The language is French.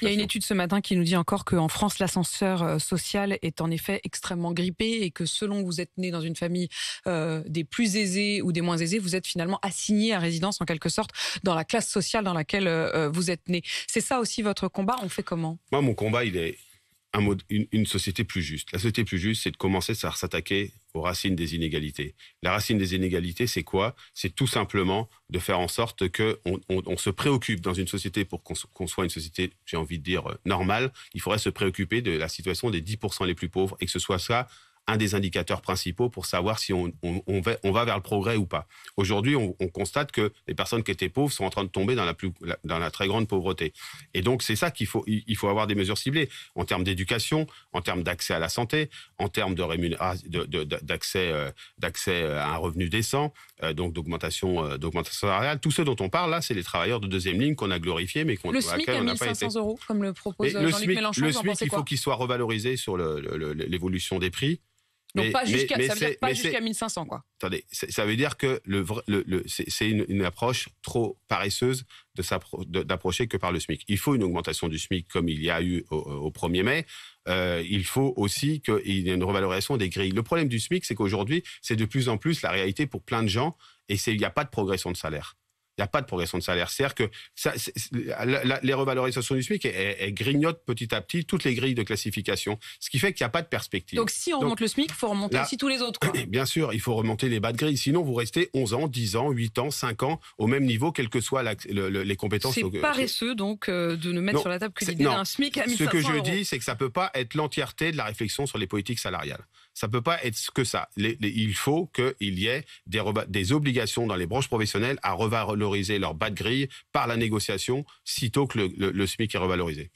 Il y a une étude ce matin qui nous dit encore qu'en France, l'ascenseur social est en effet extrêmement grippé et que selon que vous êtes né dans une famille des plus aisés ou des moins aisés, vous êtes finalement assigné à résidence en quelque sorte dans la classe sociale dans laquelle vous êtes né. C'est ça aussi votre combat? On fait comment? Moi, mon combat, il est une société plus juste. La société plus juste, c'est de commencer à s'attaquer aux racines des inégalités. La racine des inégalités, c'est quoi? C'est tout simplement de faire en sorte que on se préoccupe dans une société pour qu'on soit une société, j'ai envie de dire, normale. Il faudrait se préoccuper de la situation des 10% les plus pauvres et que ce soit ça un des indicateurs principaux pour savoir si on va vers le progrès ou pas. Aujourd'hui, on constate que les personnes qui étaient pauvres sont en train de tomber dans la très grande pauvreté. Et donc, c'est ça il faut avoir des mesures ciblées en termes d'éducation, en termes d'accès à la santé, en termes d'accès à un revenu décent, donc d'augmentation salariale. Tous ceux dont on parle là, c'est les travailleurs de deuxième ligne qu'on a glorifiés, mais le SMIC à 1 500 €, comme le propose Jean-Luc Mélenchon. Le SMIC, il faut qu'il soit revalorisé sur l'évolution des prix. Donc pas jusqu'à 1 500, quoi. Attendez, ça veut dire que c'est une approche trop paresseuse d'approcher que par le SMIC. Il faut une augmentation du SMIC comme il y a eu au 1er mai. Il faut aussi qu'il y ait une revalorisation des grilles. Le problème du SMIC, c'est qu'aujourd'hui, c'est de plus en plus la réalité pour plein de gens et il n'y a pas de progression de salaire. Il n'y a pas de progression de salaire. C'est-à-dire que les revalorisations du SMIC, elles grignotent petit à petit toutes les grilles de classification, ce qui fait qu'il n'y a pas de perspective. Donc si on remonte le SMIC, il faut remonter aussi tous les autres, quoi. Bien sûr, il faut remonter les bas de grille. Sinon, vous restez 11 ans, 10 ans, 8 ans, 5 ans au même niveau, quelles que soient les compétences. C'est paresseux, donc, de ne mettre sur la table que l'idée d'un SMIC à 1 500 €. Ce que je dis, c'est que ça ne peut pas être l'entièreté de la réflexion sur les politiques salariales. Ça ne peut pas être que ça. Il faut qu'il y ait des obligations dans les branches professionnelles à revaloriser leur bas de grille par la négociation, sitôt que le SMIC est revalorisé.